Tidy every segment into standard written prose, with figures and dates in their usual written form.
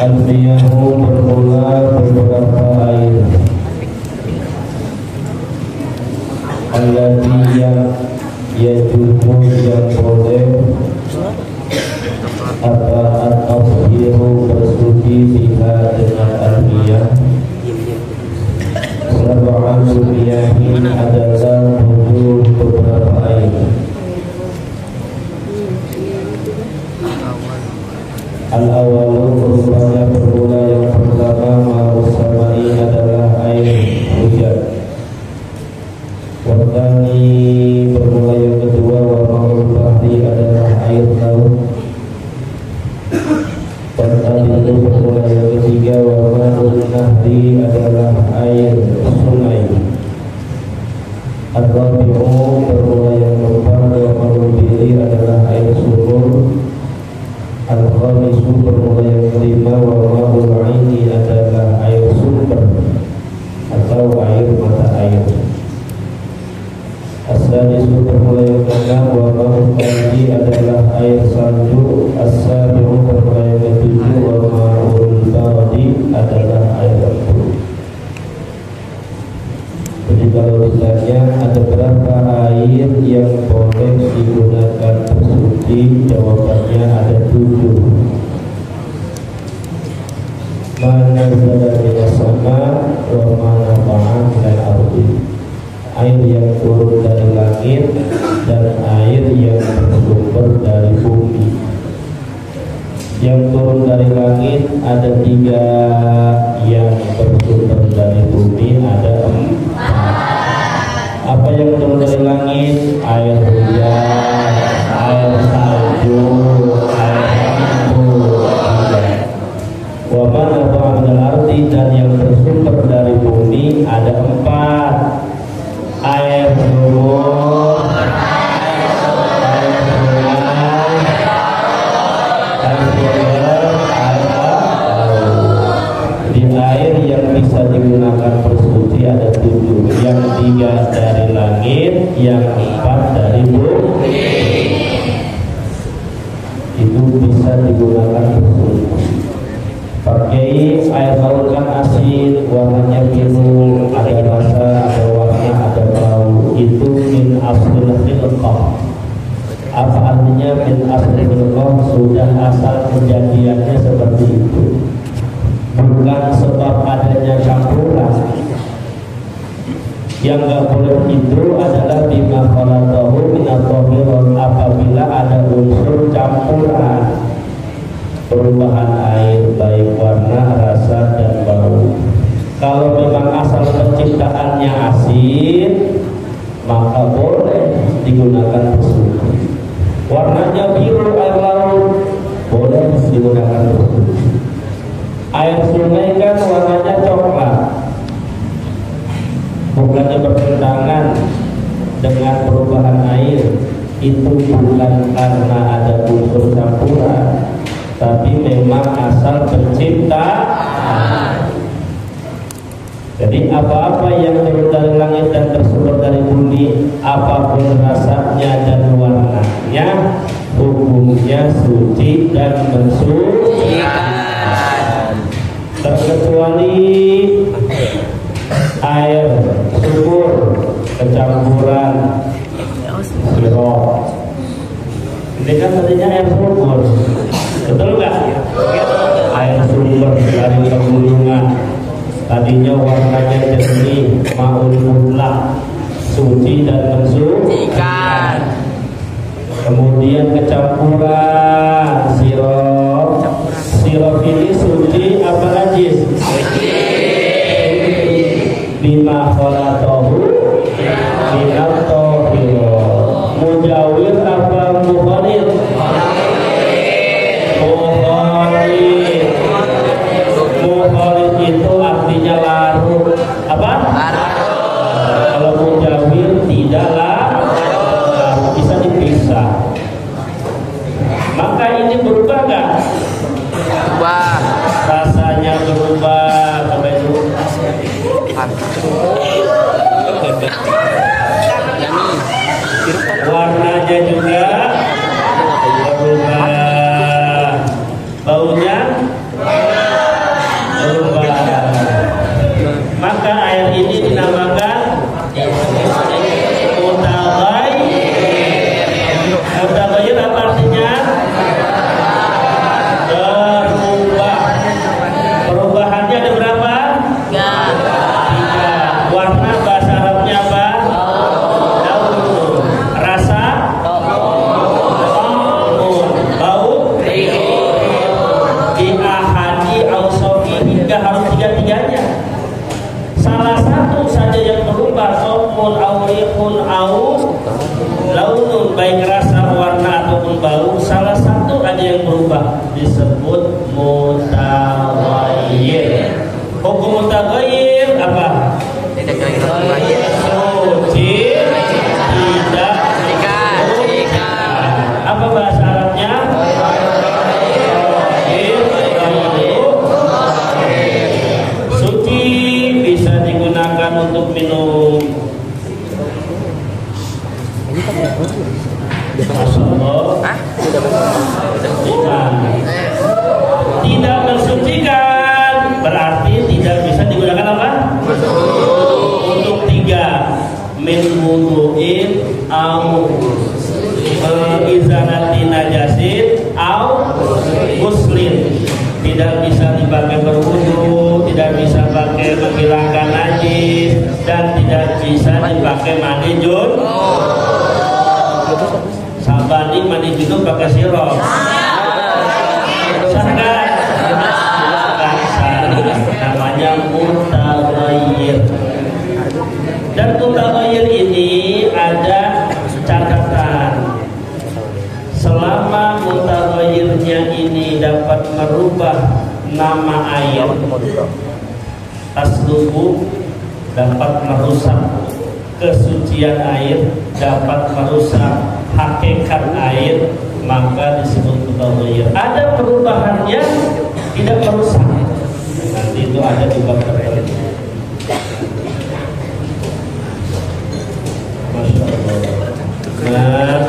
Al-Miyahu bermula beberapa air Allati yang yajubu yang boleh apa at-tafhiru bersuci biha dengan al-miyah. Sab'an miyahin adalah wujud beberapa air. Al-awalu rupanya bermula yang pertama ma'us samai adalah air hujan. Wardani bermula yang kedua wa ma'ul bahri adalah air laut. Wardani itu bermula yang ketiga wa ma'ul nahri adalah air sungai. Al-rabi'u bermula yang keempat wa ma'ul biri adalah air sumur. Al-khamisu bermula yang kelima wa ma'ul aini adalah air sumber atau air mata air. As-sadisu bermula yang keenam wa ma'ul qalbi adalah air salju. As-sabi'u bermula yang ketujuh wa ma'ul bardi adalah air embun. Jadi kalau ditanya ada berapa air yang boleh digunakan bersuci, jawabannya ada 7. Mana dari sama wa mana ba'an dan ardi. Air yang turun dari langit dan air yang bersumber dari bumi. Yang turun dari langit ada 3, yang bersumber dari bumi ada 4. Apa yang turun dari langit? Air hujan, air salju, air embun. Wa mana ba'dal ardi, dan yang bersumber dari bumi ada 4. Air sumur, air sungai, di air yang bisa digunakan bersuci ada 7, yang 3 dari langit, yang 4 dari bumi. Itu bisa digunakan bersuci. Pakai air laut kan asin, warnanya biru, ada rasa, ada warna, ada bau. Itu min aslil khilqah. Apa artinya min aslil khilqah? Sudah asal kejadiannya seperti itu, bukan sebab adanya campuran. Yang nggak boleh itu adalah bima khalaqahu min at-tahirun, apabila ada unsur campuran, perubahan air baik warna, rasa, dan bau. Kalau memang asal penciptaannya asin, maka boleh digunakan bersuci. Warnanya biru air laut, boleh digunakan bersuci. Air sungai kan warnanya coklat, bukannya bertentangan dengan perubahan air. Itu bukan karena ada unsur campuran, tapi memang asal penciptaan. Jadi apa-apa yang turun dari langit dan bersumber dari bumi, apapun rasanya dan warnanya, hukumnya suci dan mensucikan. Terkecuali air sumur kecampuran sirop. Ini kan tadinya air sumur, betul nggak? Air sumber dari pegunungan, tadinya warnanya jernih, ma'ul mutlak, suci dan mensucikan. Kemudian kecampuran sirop. Sirop ini suci apa najis? Bima khalaqahu minat tahirun. Warnanya juga berubah, baunya berubah. Maka air ini dinamakan mutaghayyir. Mutaghayyir apa artinya? Berubah. Perubahannya ada berapa? 3. Warna bahasa Arabnya apa? Laun. Rasa? Bau? Di ahadi ausofi, hingga harus tiga-tiganya. Salah satu saja yang berubah, sopun aurikun au launun, baik rasa, warna ataupun bau, salah satu aja yang berubah disebut mutaghayyir. Hukum mutaghayyir apa? Suci, tidak. Apa bahasa Arabnya? Suci bisa digunakan untuk minum. Masyaallah. Tidak mensucikan berarti tidak bisa digunakan apa? Untuk 3 min wudu'in au izalati najasin au guslin. Tidak bisa dipakai berwudu, tidak bisa pakai menghilangkan najis, dan tidak bisa dipakai mandi junub. Sabani mandi junub pakai sirop. Sangat namanya mutaghayyir. Dan mutaghayyir ini ada catatan. Selama mutaghayyirnya ini dapat merubah nama air, taslubu dapat merusak kesucian air, dapat merusak hakikat air, maka disebut mutaghayyir. Ada perubahannya tidak merusak. Nanti itu ada di bab tertentu. Masya Allah. Nah,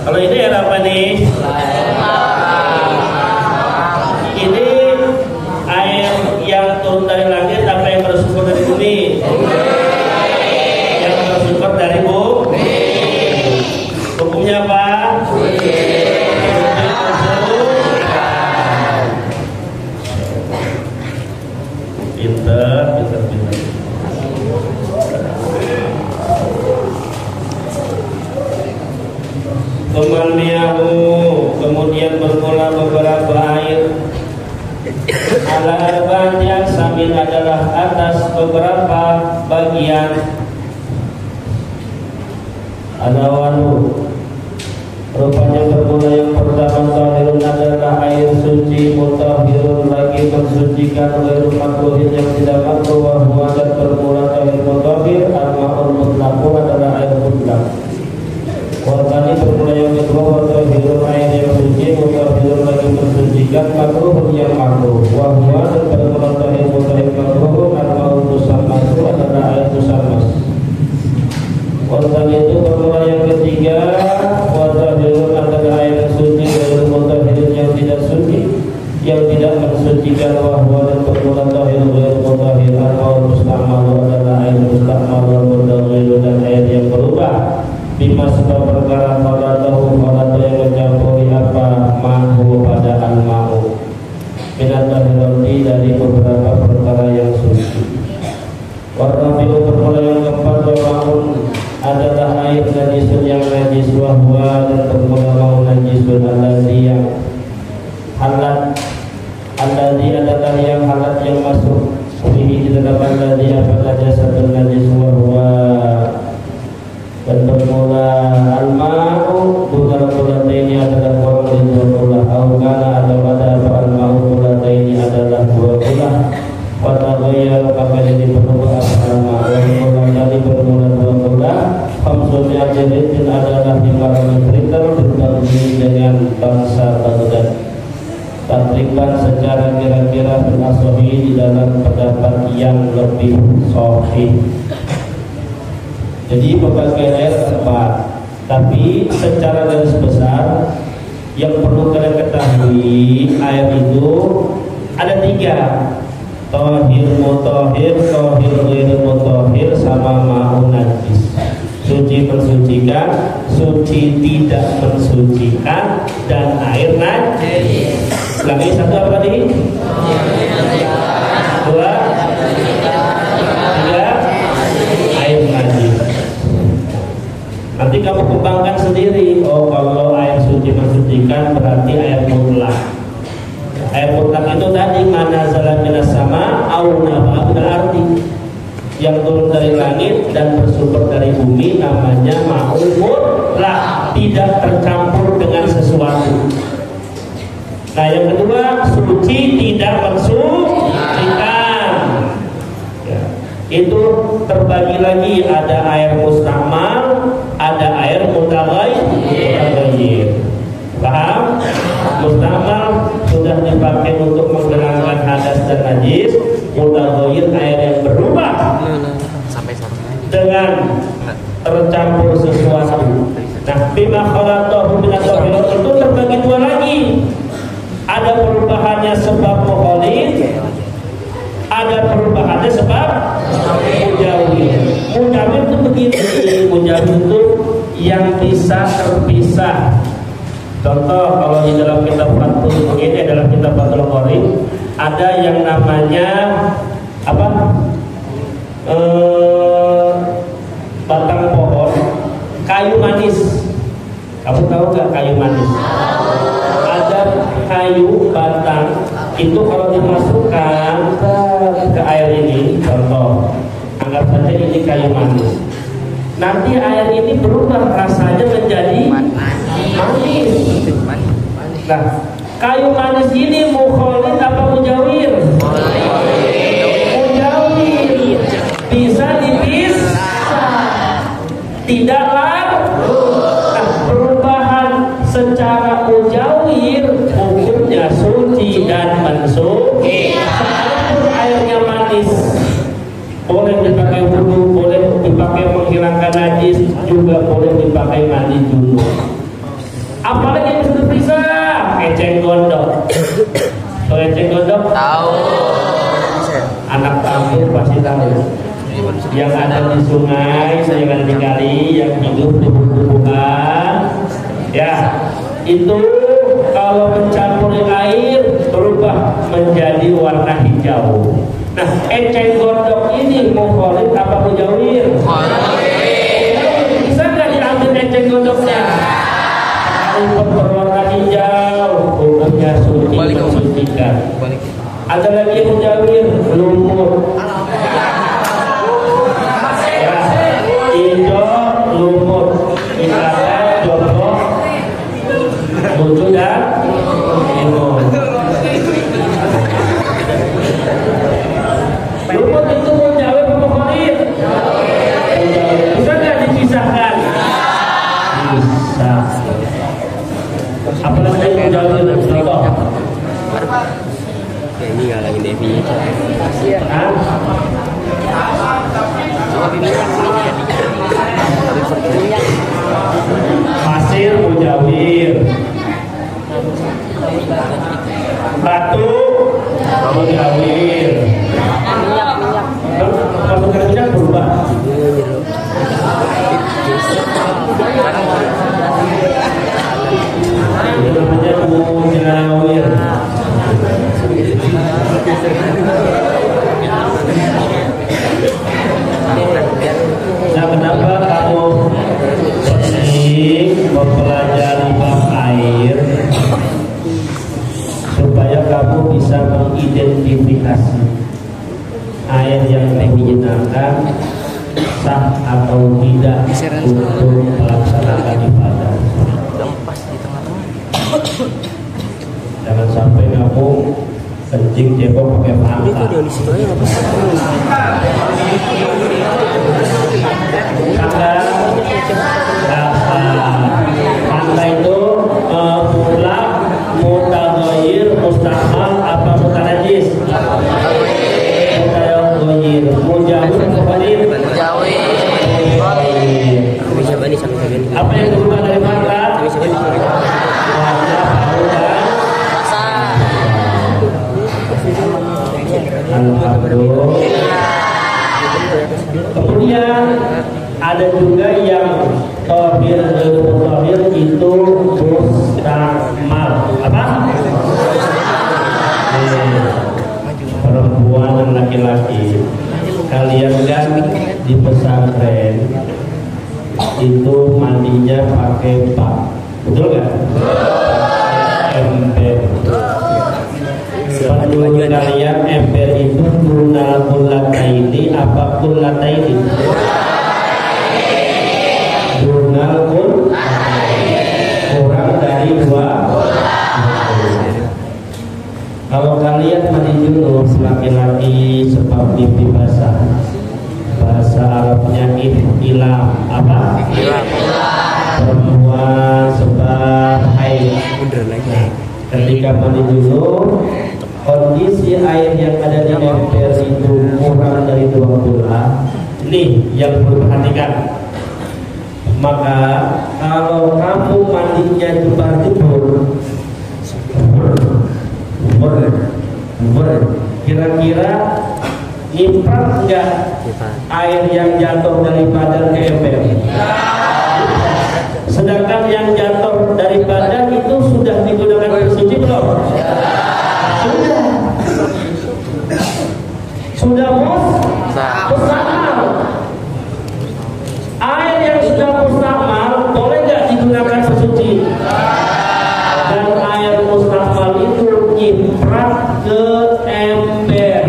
kalau ini air apa nih? Ini air yang turun dari langit, apa yang bersumber dari bumi? Yang bersumber dari bumi. Hukumnya apa? Pinter. Kemudian bermula beberapa air. Al-arba'at yang samin adalah atas beberapa bagian. Al-awalu, rupanya bermula yang pertama tahirun adalah air suci, mutahhirun lagi mensucikan, ghairu makruhin yang tidak makruh, wa huwa dan bermula tahir mutahhir, al-ma'ul mutlaqun adalah air mutlak. Wartani bermula yang kedua, mutahhirun air yang suci, mutahhirun lagi mensucikan, makruhun yang makruh, wa huwa dan bermula tahir mutahhir makruhun, al-ma'ul musammas adalah air musammas. Wartani itu bermula yang ketiga, mutahhirun adalah air yang suci, ghairu mutahhirin yang tidak suci, yang tidak mensucikan, wa huwa dan bermula tahir ghairu mutahhir, al-ma'ul mustamal adalah air mustamal, mutaghayyir dan air yang berubah. Bima sebab perkara falatahu yang mencampuri apa mahu pada al-ma'u minat-tahirati dari beberapa perkara yang suci. Warnabi'u bermula yang keempat, wa'un adalah air najisun yang najis, wahwa dan bermula mau najisun alladhi yang halat, alladhi adalah yang halat yang masuk fihi di dalam alladhi apa najasatun najis, wahwa dan bermula al-ma'u bukan ini adalah dua bulan, awgana atau ada apa al-ma'u ini adalah 2 bulan. Wataghayyar maka jadi berubah al-ma'u dari bermula 2 bulan. Khamsunya jadiin adalah 500 liter berbanding dengan bangsa Baghdad. Takriban secara kira-kira benasohi di dalam pendapat yang lebih sahih. Jadi pembagian air 4. Tapi secara garis besar yang perlu kalian ketahui, air itu ada 3: tohir mutohir, tohir ghairu mutohir, sama ma'un najis. Suci mensucikan, suci tidak mensucikan, dan air najis. Lagi satu apa tadi? 2, 3, air najis. Nanti kamu kembangkan sendiri. Oh, kalau air suci mensucikan berarti air mutlak. Air mutlak itu tadi mana zala minas sama au naba'a minal ardi, yang turun dari langit dan bersumber dari bumi, namanya ma'un mutlak, tidak tercampur dengan sesuatu. Nah, yang kedua, suci tidak mensucikan. Ya, itu terbagi lagi, ada air mustamal, ada air mutaghayyir. Paham? Mustamal sudah dipakai untuk menghilangkan hadas dan najis. Mutaghayyir air yang berubah dengan tercampur sesuatu. Nah, bima khalaqahu min at-tahir itu terbagi 2 lagi. Ada perubahannya sebab mukhalid, ada perubahannya sebab mujawir. Mujawir itu begini, mujawir itu yang bisa terpisah. Contoh, kalau di dalam kitab Fathul begini, dalam kitab Fathul Qorib ada yang namanya apa? Batang pohon, kayu manis. Kamu tahu nggak kayu manis? Ada kayu batang itu kalau dimasukkan ke air ini, contoh, anggap saja ini kayu manis. Nanti air ini berubah rasanya menjadi manis. Nah, kayu manis ini mukhalid apa mujawir? Mujawir. Bisa dipisah, tidak larut. Nah, perubahan secara mujawir hukumnya suci dan mensucikan. Airnya manis, boleh dipakai wudu, boleh dipakai menghilangkan najis, juga boleh dipakai mandi junub. Apalagi yang bisa terpisah? Eceng gondok. So, eceng gondok? Tahu. Anak kampung pasti tahu. Yang ada di sungai, yang ada di kali, yang hidup di tumbuh-tumbuhan. Ya, itu kalau mencampuri air berubah menjadi warna hijau. Nah, eceng gondok ini mukhalid apa mujawir? Bisa nggak diambil eceng gondoknya? Rumput berwarna hijau, hukumnya suci mensucikan. Ada lagi mujawir, lumut. Ya, hijau, lumut, misalnya contoh, lucu dan imut. Lumut itu mujawir apa mukhalid? Bisa nggak dipisahkan? Bisa. Apalagi mujawir contoh? Ini nggak lagi definisi. Pasir mujawir, batu mujawir. Masukkan minyak berubah. Itu namanya mujawir. Nah, kenapa kamu sering mempelajari bab air? Supaya kamu bisa mengidentifikasi air yang digunakan sah atau tidak untuk melaksanakan ibadah. Jangan sampai kamu kencing cebok pakai pantat. Pantai itu mutlak, mutaghayyir, mustamal apa mutanajis? Mutaghayyir, mujawir, mukhalid. Apa yang berubah dari mata? Wajah, bau dan rasa. Alhamdulillah. Kemudian ada juga yang tohir itu mustamal. Apa? Perempuan dan laki-laki. Kalian kan di pesantren itu mandinya pakai bak, betul nggak? Ember. Menurut kalian ember itu kunal kulataini apa kulataini? Kunal kurang dari dua. Kalau kalian mandi junub laki-laki sebab pipi basah, bahasa Arabnya ihtilam. Apa? Perempuan sebab haid. Ketika mandi junub, kondisi air yang ada di ember itu kurang dari 2 bulan. Ini yang perlu perhatikan. Maka kalau kamu mandinya jebur-jebur, kira-kira nyimpan enggak air yang jatuh dari badan ke ember? Sedangkan yang jatuh dari badan itu sudah digunakan bersuci belum? Sudah mustakmal. Air yang sudah mustakmal boleh nggak digunakan bersuci? Dan air mustakmal itu nyiprat ke ember.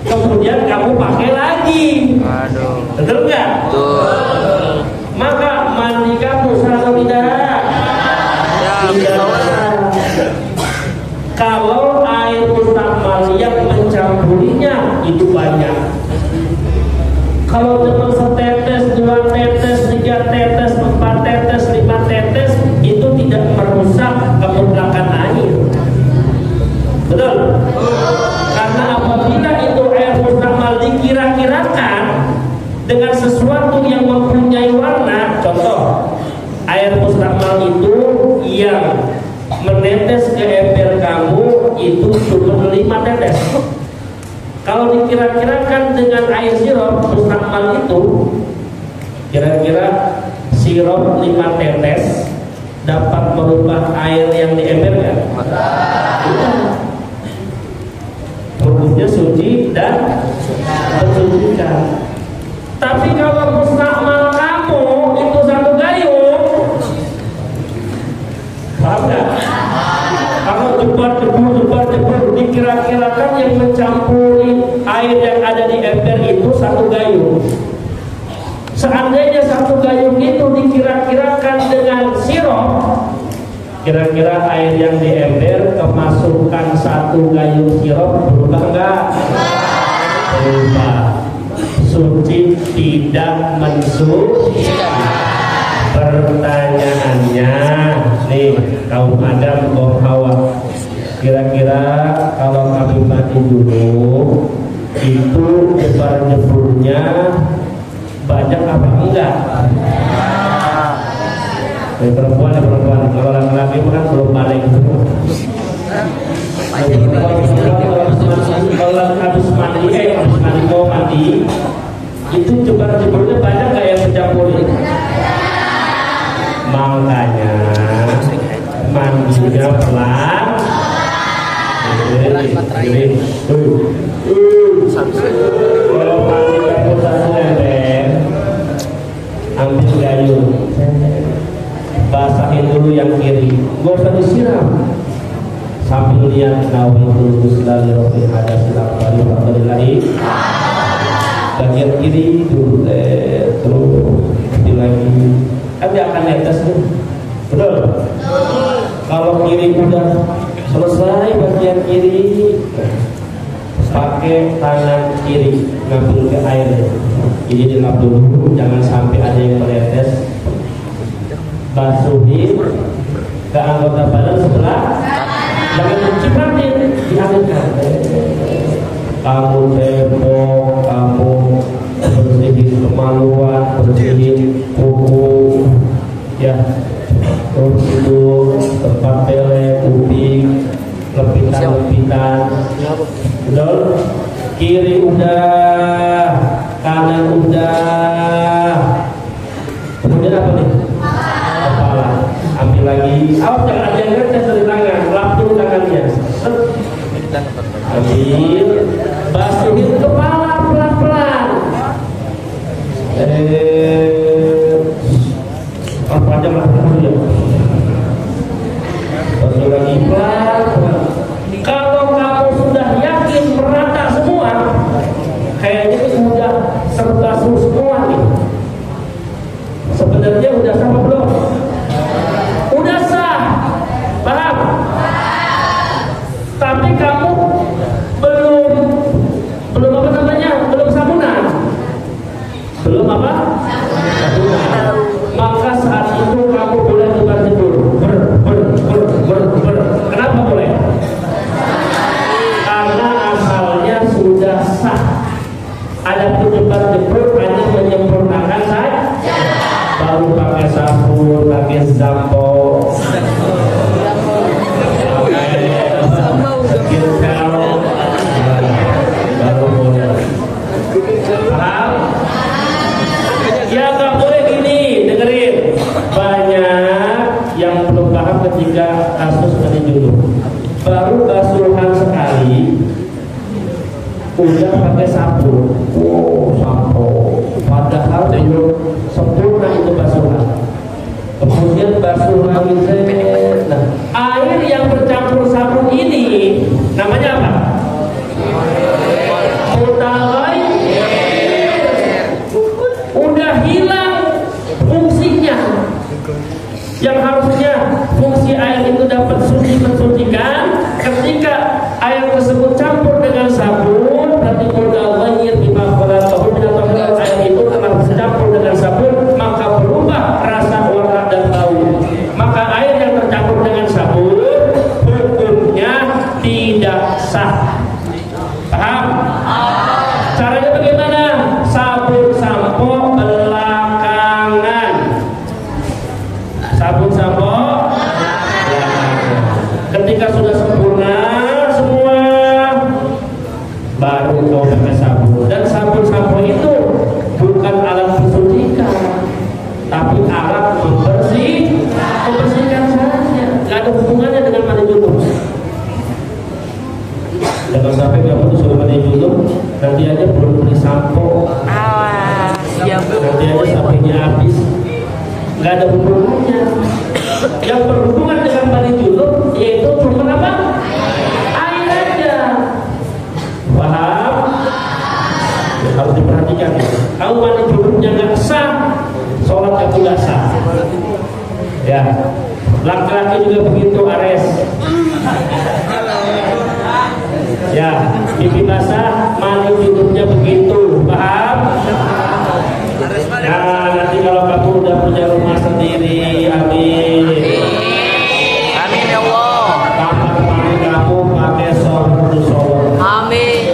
Kemudian kamu pakai lagi. Betul nggak? Maka mandi kamu sah atau tidak? Tidak. Kalau air mustakmal yang mencampurinya itu banyak. Kalau cuma setetes, 2 tetes, 3 tetes, 4 tetes, 5 tetes, itu tidak merusak kemutlakan air. Betul? Karena apabila itu air mustakmal dikira-kirakan dengan sesuatu yang mempunyai warna, contoh air mustakmal itu yang menetes ke ember kamu itu cuma 5 tetes. Kalau dikira-kirakan dengan air sirup mustakmal itu, kira-kira sirup 5 tetes dapat merubah air yang di ember nggak? Hukumnya suci dan mensucikan. Tapi kalau mustakmal kamu itu 1 gayung, paham nggak? Kalau jebur dikira-kirakan yang mencampuri air yang ada di ember itu 1 gayung. Seandainya 1 gayung itu dikira-kirakan dengan sirup, kira-kira air yang di ember kemasukan 1 gayung sirup berubah enggak? Berubah. Suci tidak mensuci. Pertanyaannya nih, kaum Adam, kaum Hawa, kira-kira kalau kami mandi dulu itu jebar-jeburnya banyak apa enggak? Perempuan, kalau laki-laki kan belum balik. Kalau habis mandi mau mandi itu jebar-jeburnya banyak nggak yang mencampuri? Makanya mandinya pelan. Kalau mandi kamu 1 ember, ambil gayung, basahin dulu yang kiri, gak usah disiram. Sambil lihat nawaitul muslali rofi ada silam bali fadlillahi. Bagian kiri dulu terus lagi, kan dia akan netes tuh. Betul? Kalau kiri udah selesai bagian kiri, pakai tangan kiri ngambil ke air. Ini dilap dulu, jangan sampai ada yang menetes. Basuhin ke anggota badan sebelah, jangan dicipratin, dialirkan. Kamu cebok, kamu bersihin kemaluan, bersihin kuku, ya, terus itu tempat tele, kuping, lepitan-lepitan, betul? Kiri udah, kanan udah, kemudian apa nih? Kepala. Ambil lagi. Awas jangan ada yang ngetes dari tangan, lap dulu tangannya. Ambil, basuhin kepala pelan-pelan. Panjang lah ya. Basuh lagi pelan-pelan. Kalau kamu sudah yakin merata semua, kayaknya ini sudah serba semua nih. Sebenarnya udah sama belum? Udah sah, paham? Tapi kamu belum apa namanya? Belum sabunan. Belum apa? Sabunan. Maka saat itu kamu boleh tukar-tukar. Kenapa boleh? Karena asalnya sudah sah. Ada penyebar-jebur hanya menyempurnakan saja. Baru pakai sabun, pakai sampo, baru boleh. Paham? Ya nggak boleh gini, dengerin. Banyak yang belum paham ketika kasus mandi junub. Baru basuhan sekali, udah pakai sabun. Wow, sampo. Padahal belum sempurna itu basuhan. Kemudian basuh lagi. Nah, air yang bercampur sabun ini namanya apa? Mutaghayyir. Udah hilang fungsinya. Yang harusnya fungsi air itu dapat mensucikan, ketika air tersebut campur dengan sabun, berarti mutaghayyir bima khalaqahu min at-tahir. Air itu telah bercampur dengan sabun, maka berubah rasa, warna dan bau. Maka air yang tercampur dengan sabun hukumnya tidak sah. Paham? Caranya bagaimana? Sabun sampo belakangan. Sabun sampo belakangan. Ketika sudah sempurna semua, baru kau pakai sabun. Dan sabun sampo itu bukan alat mensucikan, tapi alat membersihkan saja. Gak ada hubungannya dengan mandi junub. Jangan sampai kamu tuh suruh mandi junub, nanti aja belum beli sampo, nanti aja sampainya habis. Gak ada hubungannya. Yang berhubungan dengan mandi junub yaitu cuma apa? Air aja. Paham? Harus diperhatikan. Kalau mandi junubnya nggak sah, sholat juga sah. Ya, laki-laki juga begitu, Ares. Ya, pipi basah, mandi junubnya begitu. Paham? Nah, nanti kalau kamu udah punya rumah sendiri, amin. Amin ya Allah. Kamar mandi kamu pakai shower. Amin.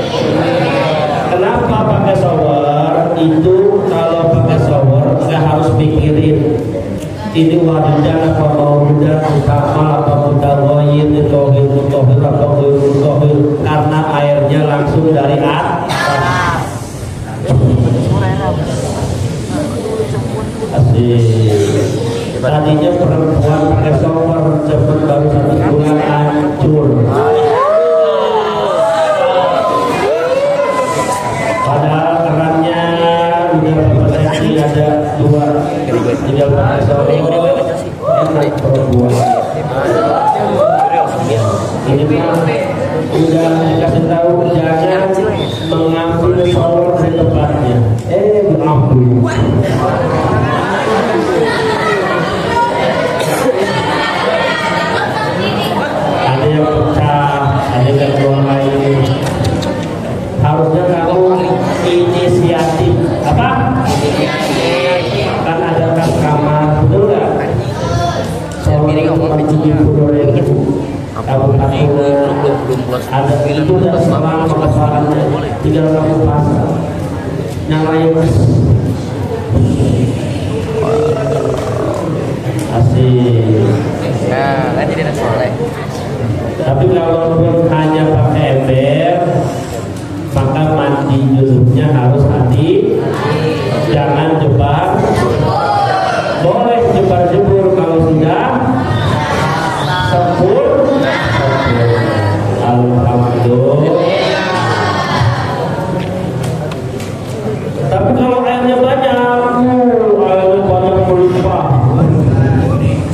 Kenapa pakai shower? Itu kalau pakai shower nggak harus pikirin ini wadah apa maudah utama apa mutaghayyir tohir atau tohir, karena airnya langsung dari atas. Asik. Tadinya perempuan pakai shower cepet baru 1 bulan hancur. Padahal kerannya udah berapa senti, ada 2, tinggal pakai shower enak perempuan. Ini mah udah dikasih tahu jangan mengambil shower di tempatnya. Mengambil. Ada yang pecah, ada yang keluar lain. Harusnya kamu inisiatif apa? Kan ada kas kamar, betul nggak? Saya pilih ngomong kamu ada itu dan selama pemasarannya tinggal kamu pasang. nyalain asik. Nah, kan jadi soleh. Tapi kalau hanya pakai ember, maka mandi junubnya harus hati, jangan jebar. Boleh jebar-jebur kalau sudah sempurna. Alhamdulillah. Tapi kalau airnya banyak, airnya banyak melimpah,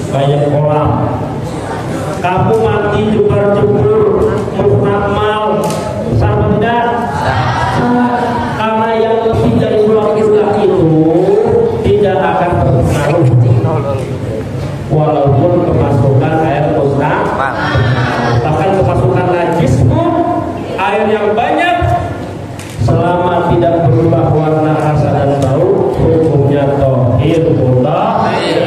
kayak kolam. Kamu mandi jebar-jebur, muknamal, sama tidak? Karena yang lebih dari 2 bulan itu tidak akan berpengaruh, walaupun kemasukan air musnah. Bahkan kemasukan najis pun air yang banyak, selama tidak berubah warna, rasa dan bau, hukumnya tohir mutahhir.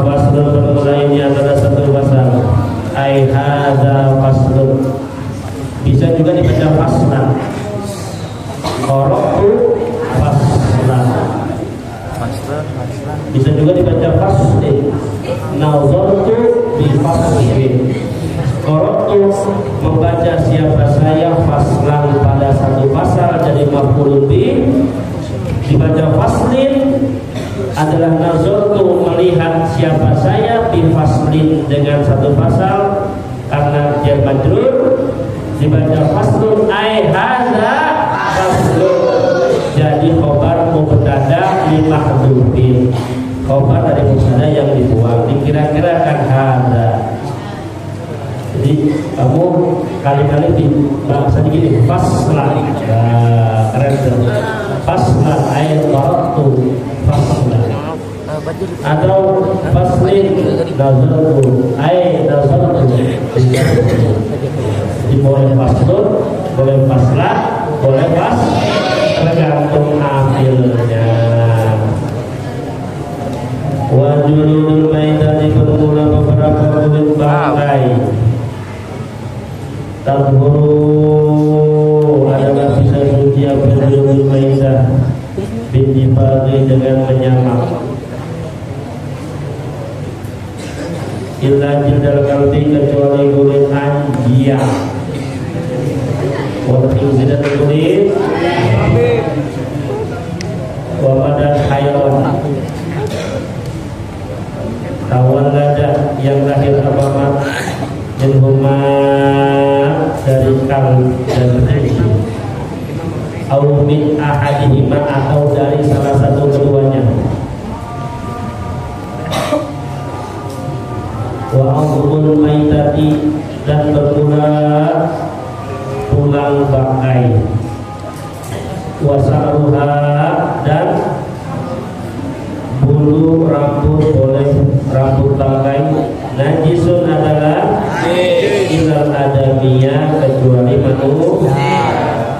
Faslun ini adalah satu pasal. Ai hadza faslun. Bisa juga dibaca faslan. Qara'tu faslan. Bisa juga dibaca faslin. Nazartu bi faslin. Qara'tu membaca siapa saya, faslan pada satu pasal jadi maf'ulun bih. Dibaca faslin adalah nazartu melihat siapa saya, bi faslin dengan satu pasal karena dia majrur. Dibaca faslun ai hadza faslun jadi khobar mubtada li mahdhufin, khobar dari mubtada yang dibuang, dikira-kirakan hadza. Jadi kamu kali-kali di bahasa gini faslan, keren tuh. Faslan ayat qara'tu faslan, atau faslin nazartu ayat nazartu. Jadi boleh faslun, boleh faslan, boleh fas, tergantung ambilnya. Wajulul maitati bermula beberapa kulit bangkai. Tathuru adalah bisa suci abdul maitah bintifadhi dengan menyamak. Illa jildal kalbi kecuali kulit anjing. Waktu tidak kulit wabadan hayawan. Tawallada yang lahir apamat minhuma dari kal dan anjing. Au min ahadihima atau dari salah satu keduanya. Wa amrul maitati dan bermula tulang bangkai. Wa sa'ruha dan bulu rambut, boleh rambut bangkai. Najisun adalah ilal adamiyah kecuali manusia,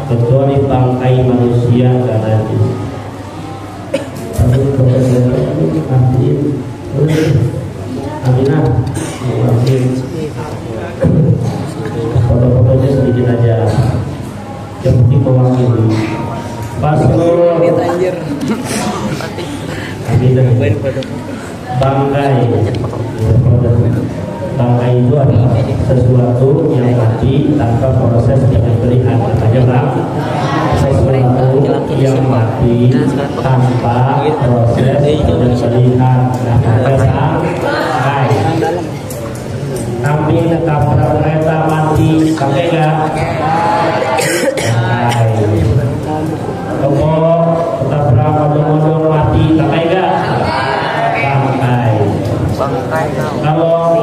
kecuali bangkai manusia dan najis. Aminah, foto-fotonya sedikit aja, yang penting mewakili. Paslon bangkai. Bangkai itu adalah sesuatu yang mati tanpa proses penyembelihan. Makanya sesuatu yang mati tanpa proses penyembelihan. Bangkai. Kambing tabrak kereta mati, pakai nggak? Bangkai. Kebok tabrak odong-odong mati, pakai nggak? Bangkai. Kalau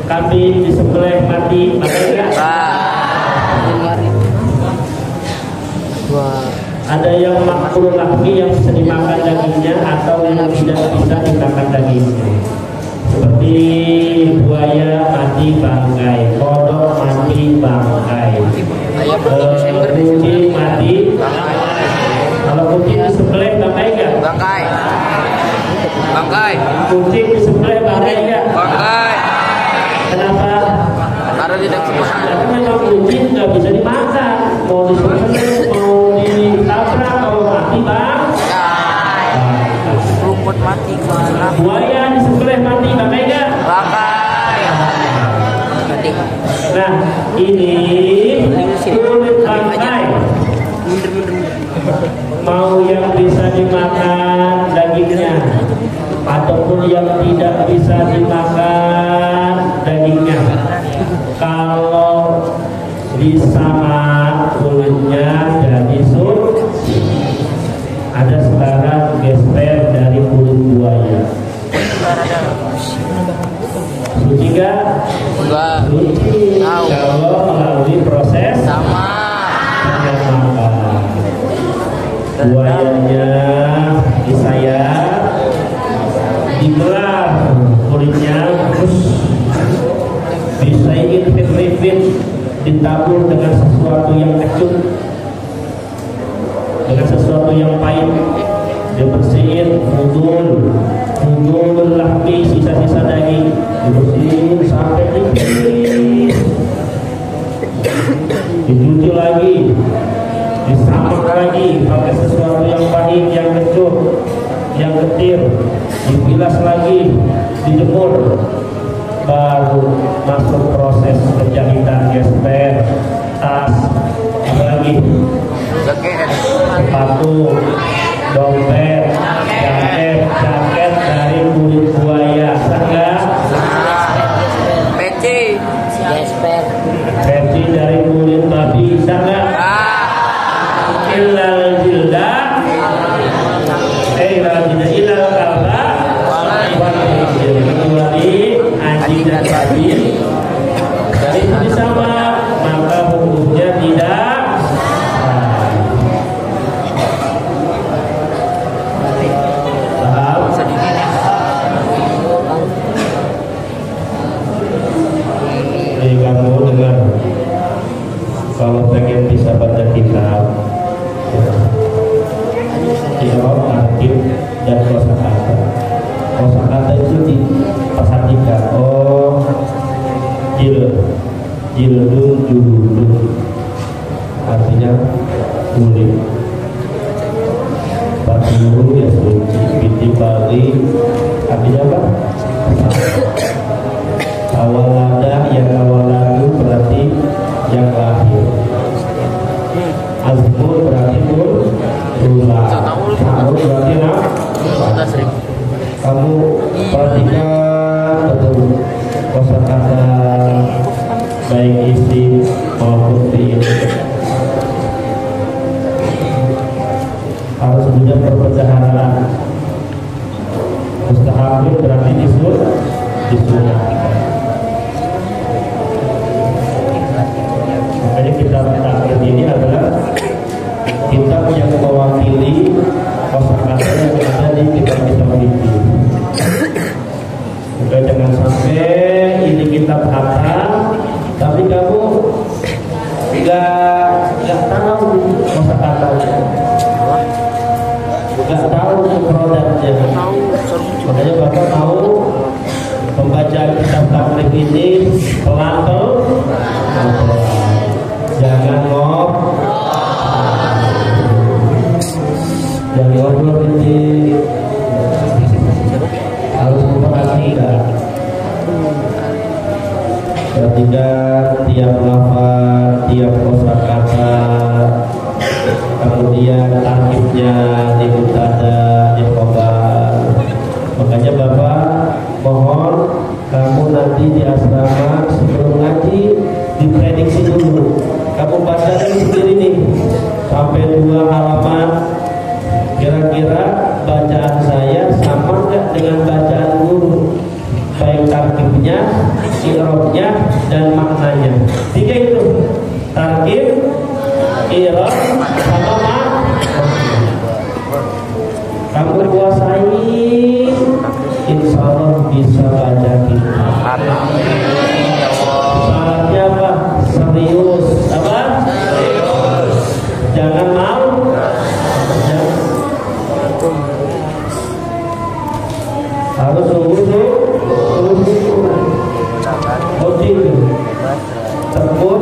kambing disembelih mati, pakai nggak? Ada yang makruh lahmi yang bisa dimakan dagingnya atau yang tidak bisa dimakan dagingnya. Seperti buaya mati bangkai, kodok mati bangkai, kucing mati. Kalau kucing disembelih bangkai nggak? Bangkai. Bangkai. Kucing disembelih Kalau tidak kebutuhan. Karena memang kucing nggak bisa dimakan. Mau disembelih, mau ditabrak, mau mati bang. Rumput mati. Buaya disembelih mati, pakai nggak? Pakai. Nah, ini kulit bangkai. Mau yang bisa dimakan dagingnya, ataupun yang tidak bisa dimakan dagingnya. Kalau disamak kulitnya jadi ada sekarang gesper dari kulit buaya. Suci nggak? Enggak. Suci. Tahu. Kalau melalui proses Sama. penyamakan. Buayanya disayat, digelar kulitnya, terus disaikin fit, ditabur dengan sesuatu yang kecut, dengan sesuatu yang pahit, dibersihin, mudul lahmi, sisa-sisa daging, dibersihin sampai tipis, dicuci lagi, disamak lagi pakai sesuatu yang pahit, yang kecut, yang getir, dibilas lagi, dijemur, baru masuk proses penjahitan gesper, tas, apalagi sepatu, dompet, jaket dari kulit buaya, enggak? Peci. Gesper. Peci dari kulit babi, enggak? Ilal jilda, ilal kalba, kecuali anjing dan babi dari ini sama, maka hukumnya tidak. Paham? Jadi kamu dengar, kalau pengen bisa baca kitab, Irob, Arkib, dan kosakata. Kosakata itu diperhatikan. Oh, jildun juludun, artinya kulit. Baturu ya suci, binti bali, artinya apa? Awalada yang awaladu berarti yang lahir. Azmur berarti berulang. Sa'ur berarti apa? Kamu perhatikan betul kosakata baik isi maupun fi'il. Harus punya perbendaharaan. Mustahabun berarti disunat. Makanya kitab takrib ini adalah kitab yang mewakili kosakata yang ada di kitab-kitab ini. Maka jangan sampai ini kitab hatam, tapi kamu nggak tahu kosakatanya, nggak tahu produknya. Makanya Bapak mau membaca kitab takrib ini pelan-pelan, jangan ngobrol ini, harus memperhatikan tiap lafaz, tiap kosakata, kemudian tarkibnya di mubtada, di khabar. Makanya Bapak mohon kamu nanti di asrama sebelum ngaji diprediksi dulu. Kamu baca dulu sendiri nih sampai 2 halaman. Kira-kira bacaan saya sama nggak dengan bacaan guru, baik tarkibnya, i'rabnya, dan maknanya. 3 itu, tarkib, i'rab, sama makna. Kamu kuasai, insya Allah bisa baca kitab. Syaratnya apa? Serius. Apa? Serius. Jangan mau. Harus sungguh-sungguh. tekun,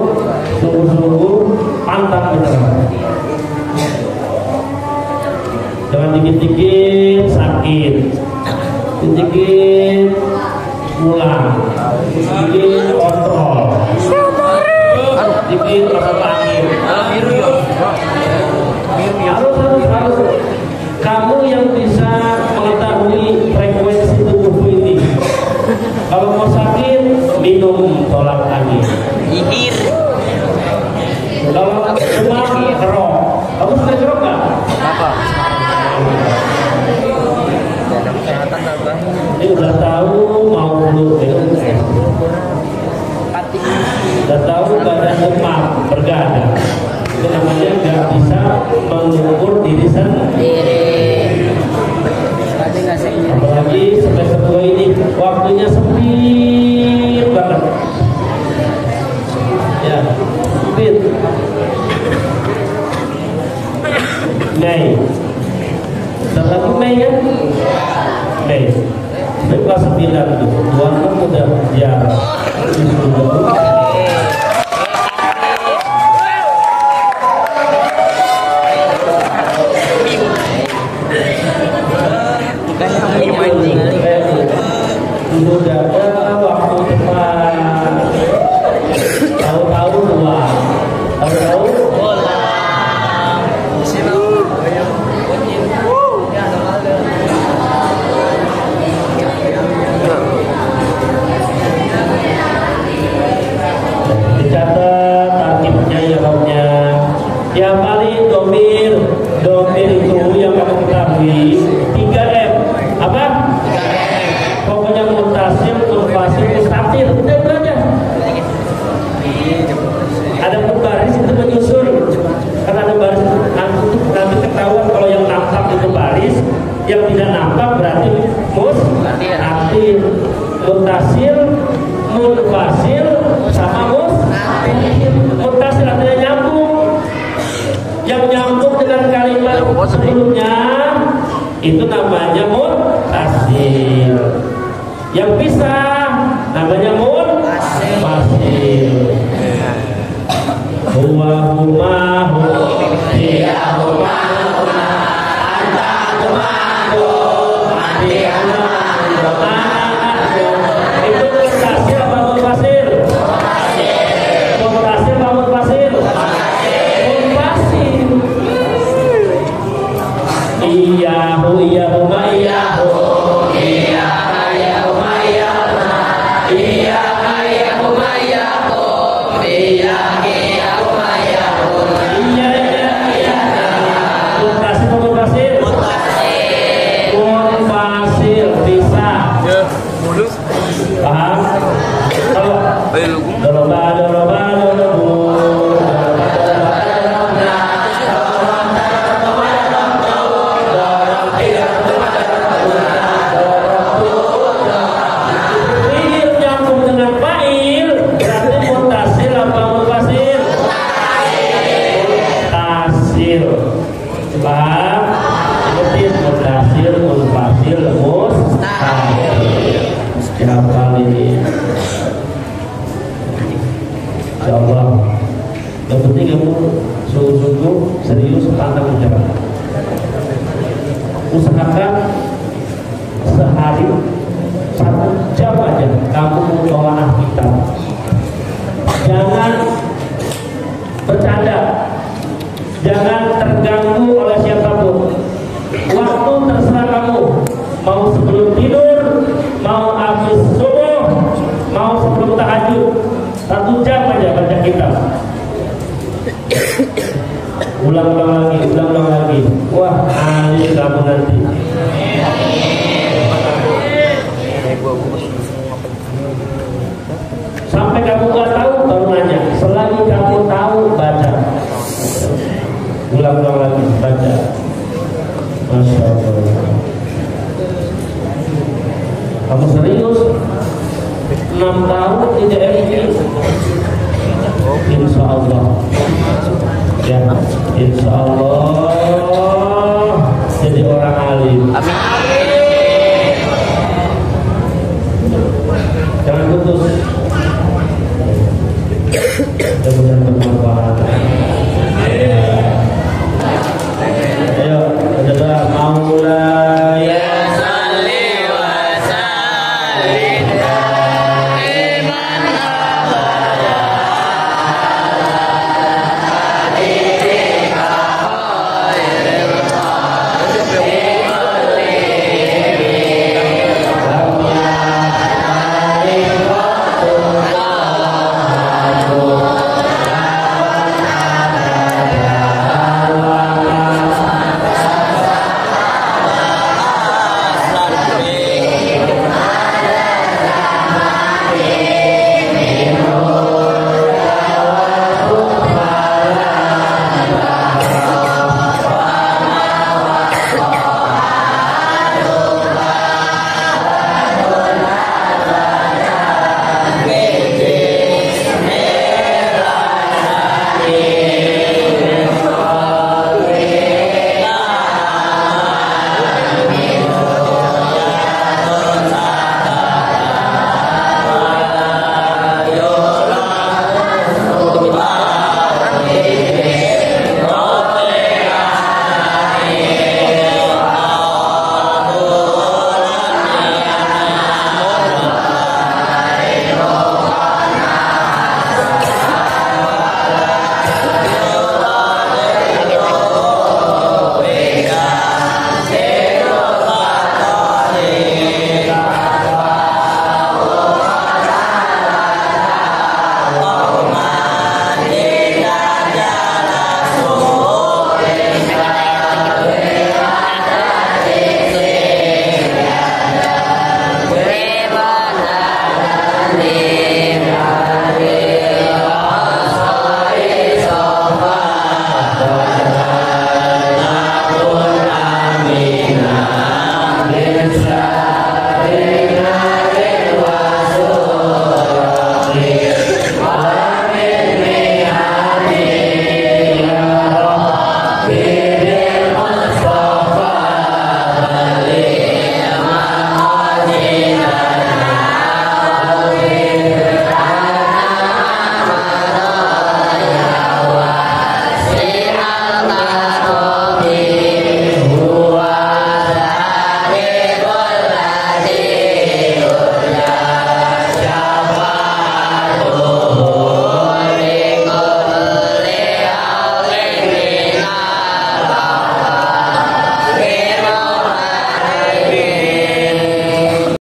sungguh-sungguh, pantang menyerah. Jangan dikit-dikit sakit, dikit-dikit pulang, dikit kontrol, dikit rasa sakit. Harus kamu yang bisa mengetahui frekuensi tubuhmu ini. Kalau mau sakit, minum tolak angin. Kalau demam, kerok. Kamu suka kerok nggak? Apa? Dalam kesehatan apa? Ini udah tahu mau dulu, udah tahu badan demam bergadang. Itu namanya nggak bisa mengukur diri sendiri. Apalagi semester 2 ini waktunya sempit banget. Ya, sempit. Mei. Setelah Mei kan? Mei. Mei kelas 9 tuh. Tuan kan udah jarang. Dulu ada waktu tepat, tahu-tahu tua, tahu-tahu dicatat targetnya ya kaumnya. Yang paling domir itu yang kamu ketahui 3M apa? Pokoknya mutasil, mulfasil, mustafil. Udah itu aja. Ada baris itu menyusul. Karena ada baris nanti ketahuan kalau yang nampak itu baris, yang tidak nampak berarti mustafil, mutasil, mulfasil, sama mustafil. Mutasil artinya nyambung. Yang nyambung dengan kalimat sebelumnya itu namanya mutasil. Yang pisah namanya munfasil. Huwa huma dia huma anta huma dia huma itu mutasil apa munfasil? Mutasil apa munfasil? Munfasil. Iyahu iyahuma iyahu serius pantang menyerah. Usahakan sehari 1 jam aja kamu mengolah kitab. Jangan bercanda, jangan terganggu oleh siapapun. Waktu terserah kamu, mau sebelum tidur, mau habis subuh, mau sebelum tahajud. 1 jam aja baca kitab. Ulang-ulang lagi. Wah, alis kamu nanti. Sampai Kemudian